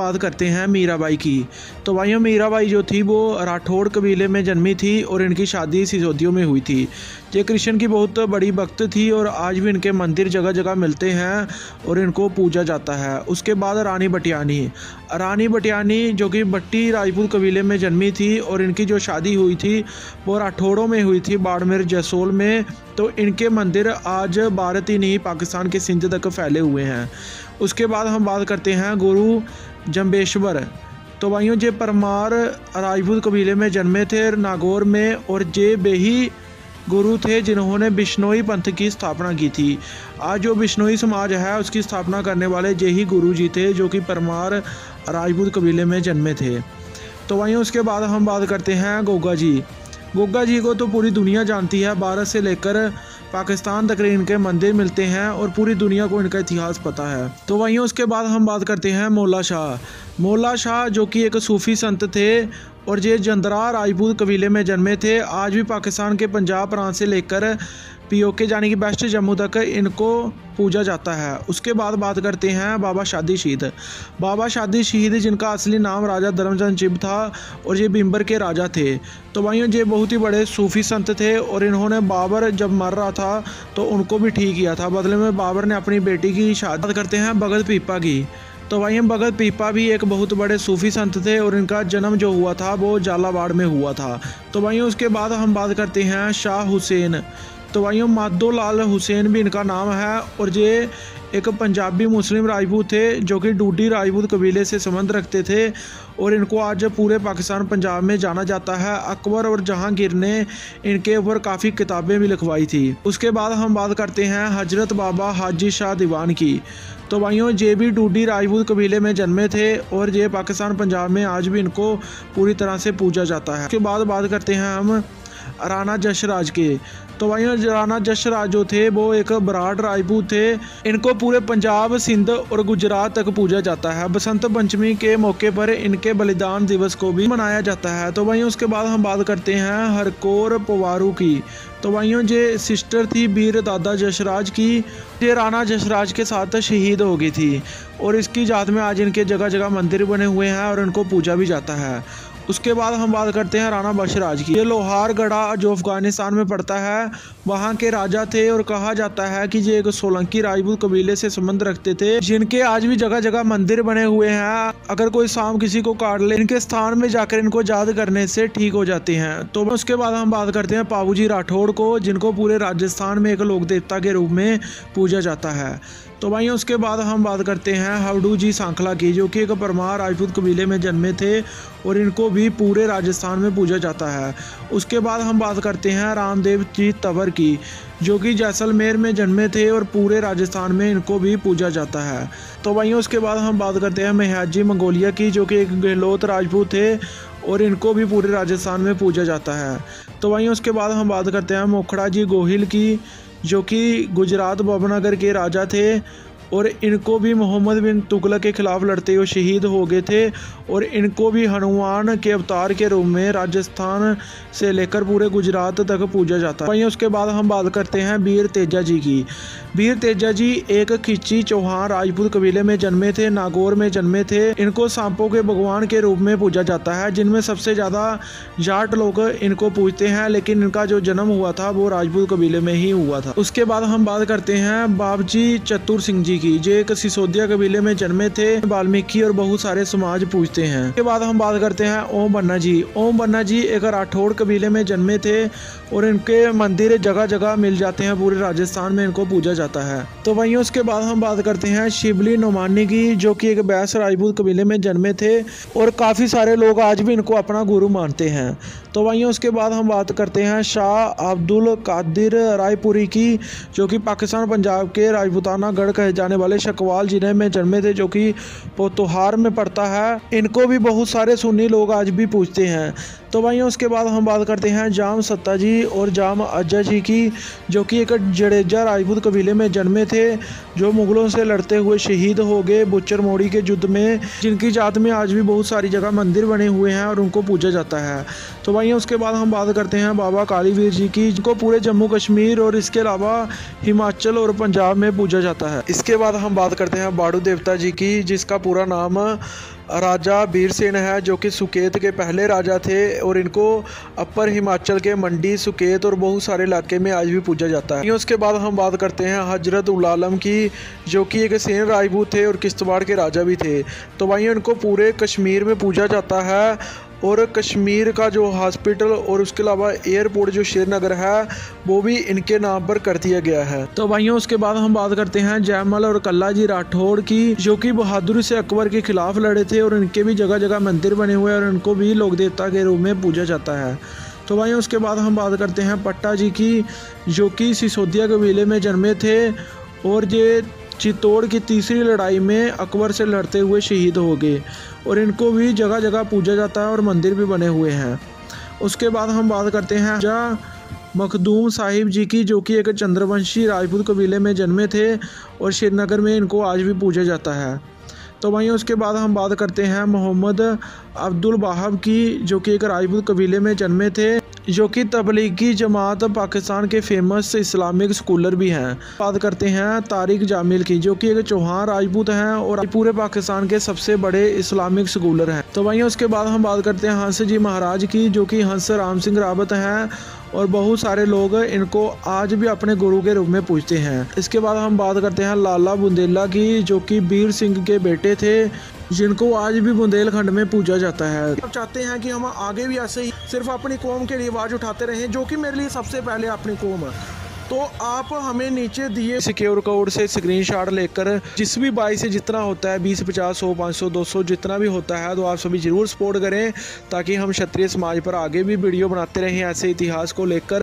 बात करते हैं मीराबाई की। तो भाइयों मीराबाई जो थी वो राठौड़ कबीले में जन्मी थी और इनकी शादी सिसोदियों में हुई थी। ये कृष्ण की बहुत बड़ी भक्त थी और आज भी इनके मंदिर जगह जगह मिलते हैं और इनको पूजा जाता है। उसके बाद रानी बटियानी जो कि भट्टी राजपूत कबीले में जन्मी थी और इनकी जो शादी हुई थी वो राठौड़ों में हुई थी, बाड़मेर जसोल में। तो इनके मंदिर आज भारत ही नहीं पाकिस्तान के सिंध तक फैले हुए हैं। उसके बाद हम बात करते हैं गुरु जम्बेश्वर। तो भाइयों जे परमार राजपूत कबीले में जन्मे थे नागौर में, और जे बेही गुरु थे जिन्होंने बिश्नोई पंथ की स्थापना की थी। आज जो बिश्नोई समाज है उसकी स्थापना करने वाले जे ही गुरु जी थे जो कि परमार राजपूत कबीले में जन्मे थे। तो भाइयों उसके बाद हम बात करते हैं गोगा जी को तो पूरी दुनिया जानती है। भारत से लेकर पाकिस्तान तक इनके मंदिर मिलते हैं और पूरी दुनिया को इनका इतिहास पता है। तो वहीं उसके बाद हम बात करते हैं मौला शाह जो कि एक सूफ़ी संत थे और ये जंदरा राजपूत कबीले में जन्मे थे। आज भी पाकिस्तान के पंजाब प्रांत से लेकर POK यानी कि वेस्ट जम्मू तक इनको पूजा जाता है। उसके बाद बात करते हैं बाबा शादी शहीद जिनका असली नाम राजा धर्मचंद चिब था और ये बिम्बर के राजा थे। तो भाइयों ये बहुत ही बड़े सूफ़ी संत थे और इन्होंने बाबर जब मर रहा था तो उनको भी ठीक किया था। बदले में बाबर ने अपनी बेटी की शादी। बात करते हैं भगत पीपा की। तो भाई हम भगत पीपा भी एक बहुत बड़े सूफ़ी संत थे और इनका जन्म जो हुआ था वो झालावाड़ में हुआ था। तो भाइयों उसके बाद हम बात करते हैं शाह हुसैन। तो भाइयों माधो लाल हुसैन भी इनका नाम है और ये एक पंजाबी मुस्लिम राजपूत थे जो कि डूडी राजपूत कबीले से संबंध रखते थे और इनको आज पूरे पाकिस्तान पंजाब में जाना जाता है। अकबर और जहांगीर ने इनके ऊपर काफ़ी किताबें भी लिखवाई थी। उसके बाद हम बात करते हैं हजरत बाबा हाजी शाह दीवान की। तो भाइयों ये भी डूडी राजपूत कबीले में जन्मे थे और ये पाकिस्तान पंजाब में आज भी इनको पूरी तरह से पूजा जाता है। उसके बाद बात करते हैं हम राणा जशराज के। तो भाइयों राणा जशराज जो थे वो एक बराड़ राजपूत थे। इनको पूरे पंजाब, सिंध और गुजरात तक पूजा जाता है। बसंत पंचमी के मौके पर इनके बलिदान दिवस को भी मनाया जाता है। तो भाइयों उसके बाद हम बात करते हैं हरकौर पवारू की। तो भाइयों ये सिस्टर थी वीर दादा जशराज की। ये राणा जशराज के साथ शहीद हो गई थी और इसकी याद में आज इनके जगह जगह मंदिर बने हुए हैं और इनको पूजा भी जाता है। उसके बाद हम बात करते हैं राणा बशराज की। ये लोहारगढ़ा जो अफगानिस्तान में पड़ता है वहाँ के राजा थे और कहा जाता है कि ये एक सोलंकी राजपूत कबीले से संबंध रखते थे जिनके आज भी जगह जगह मंदिर बने हुए हैं। अगर कोई सांप किसी को काट ले इनके स्थान में जाकर इनको याद करने से ठीक हो जाते हैं। तो उसके बाद हम बात करते हैं पाबूजी राठौड़ को जिनको पूरे राजस्थान में एक लोक देवता के रूप में पूजा जाता है। तो भाई उसके बाद हम बात करते हैं हवडू जी सांखला की जो कि एक परमार राजपूत कबीले में जन्मे थे और इनको भी पूरे राजस्थान में पूजा जाता है। उसके बाद हम बात करते हैं रामदेव जी तंवर की जो कि जैसलमेर में जन्मे थे और पूरे राजस्थान में इनको भी पूजा जाता है। तो भाइयों उसके बाद हम बात करते हैं मेहजी मंगोलिया की जो कि एक गहलोत राजपूत थे और इनको भी पूरे राजस्थान में पूजा जाता है। तो भाइयों उसके बाद हम बात करते हैं मोखड़ा जी गोहिल की जो कि गुजरात बबनगर के राजा थे और इनको भी मोहम्मद बिन तुगलक के खिलाफ लड़ते हुए शहीद हो गए थे और इनको भी हनुमान के अवतार के रूप में राजस्थान से लेकर पूरे गुजरात तक पूजा जाता है। वहीं उसके बाद हम बात करते हैं वीर तेजा जी की। वीर तेजा जी एक खिच्ची चौहान राजपूत कबीले में जन्मे थे, नागौर में जन्मे थे। इनको सांपों के भगवान के रूप में पूजा जाता है जिनमें सबसे ज़्यादा जाट लोग इनको पूजते हैं, लेकिन इनका जो जन्म हुआ था वो राजपूत कबीले में ही हुआ था। उसके बाद हम बात करते हैं बाबजी चतुर सिंह जी की जो एक सिसोदिया कबीले में जन्मे थे। वाल्मीकि और बहुत सारे समाज पूजते हैं। उसके बाद हम बात करते हैं ओम बन्ना जी एक राठौड़ कबीले में जन्मे थे और इनके मंदिर जगह जगह मिल जाते हैं, पूरे राजस्थान में इनको पूजा जाता है। तो वहीं उसके बाद हम बात करते हैं शिबली नोमानी की जो कि एक बैस राजपूत कबीले में जन्मे थे और काफ़ी सारे लोग आज भी इनको अपना गुरु मानते हैं। तो वहीं उसके बाद हम बात करते हैं शाह अब्दुल कादिर रायपुरी की जो कि पाकिस्तान पंजाब के राजपूताना गढ़ कहे जाने वाले शकवाल जिले में जन्मे थे जो कि पोतोहार में पड़ता है। इनको भी बहुत सारे सुन्नी लोग आज भी पूजते हैं। तो वहीं उसके बाद हम बात करते हैं जाम सत्ता जी और जाम अज्जा जी की जो कि एक जडेजा राजपूत कबीले में जन्मे थे जो मुगलों से लड़ते हुए शहीद हो गए बुच्चर मोड़ी के युद्ध में, जिनकी याद में आज भी बहुत सारी जगह मंदिर बने हुए हैं और उनको पूजा जाता है। तो वहीं उसके बाद हम बात करते हैं बाबा कालीवीर जी की जिनको पूरे जम्मू कश्मीर और इसके अलावा हिमाचल और पंजाब में पूजा जाता है। इसके बाद हम बात करते हैं बाड़ू देवता जी की जिसका पूरा नाम राजा बीरसेन है, जो कि सुकेत के पहले राजा थे और इनको अपर हिमाचल के मंडी, सुकेत और बहुत सारे इलाके में आज भी पूजा जाता है। उसके बाद हम बात करते हैं हजरत उल आलम की, जो कि एक सेन राजपूत थे और किश्तवाड़ के राजा भी थे। तो भाइयों इनको पूरे कश्मीर में पूजा जाता है और कश्मीर का जो हॉस्पिटल और उसके अलावा एयरपोर्ट जो श्रीनगर है वो भी इनके नाम पर कर दिया गया है। तो भाइयों उसके बाद हम बात करते हैं जयमल और कल्ला जी राठौड़ की, जो कि बहादुरी से अकबर के खिलाफ लड़े थे और इनके भी जगह जगह मंदिर बने हुए हैं और इनको भी लोक देवता के रूप में पूजा जाता है। तो भाइयों उसके बाद हम बात करते हैं पट्टा जी की, जो कि सिसोदिया कबीले में जन्मे थे और ये चित्तौड़ की तीसरी लड़ाई में अकबर से लड़ते हुए शहीद हो गए और इनको भी जगह जगह पूजा जाता है और मंदिर भी बने हुए हैं। उसके बाद हम बात करते हैं ख्वाजा मखदूम साहिब जी की, जो कि एक चंद्रवंशी राजपूत कबीले में जन्मे थे और श्रीनगर में इनको आज भी पूजा जाता है। तो भाइयों उसके बाद हम बात करते हैं मोहम्मद अब्दुल वहाब की, जो कि एक राजपूत कबीले में जन्मे थे, जो कि तबलीगी जमात पाकिस्तान के फेमस इस्लामिक स्कॉलर भी हैं। बात करते हैं तारिक जामिल की, जो कि एक चौहान राजपूत हैं और पूरे पाकिस्तान के सबसे बड़े इस्लामिक स्कॉलर हैं। तो भाइयों उसके बाद हम बात करते हैं हंस जी महाराज की, जो कि हंस राम सिंह रावत हैं और बहुत सारे लोग इनको आज भी अपने गुरु के रूप में पूजते हैं। इसके बाद हम बात करते हैं लाला बुंदेला की, जो कि बीर सिंह के बेटे थे, जिनको आज भी बुंदेलखंड में पूजा जाता है। अब चाहते हैं कि हम आगे भी ऐसे ही सिर्फ अपनी कौम के लिए आवाज़ उठाते रहें, जो कि मेरे लिए सबसे पहले अपनी कौम है। तो आप हमें नीचे दिए सिक्योर कोड से स्क्रीनशॉट लेकर जिस भी बाई से जितना होता है 20, 50, 100, 500, 200 जितना भी होता है, तो आप सभी ज़रूर सपोर्ट करें ताकि हम क्षत्रिय समाज पर आगे भी वीडियो बनाते रहें ऐसे इतिहास को लेकर।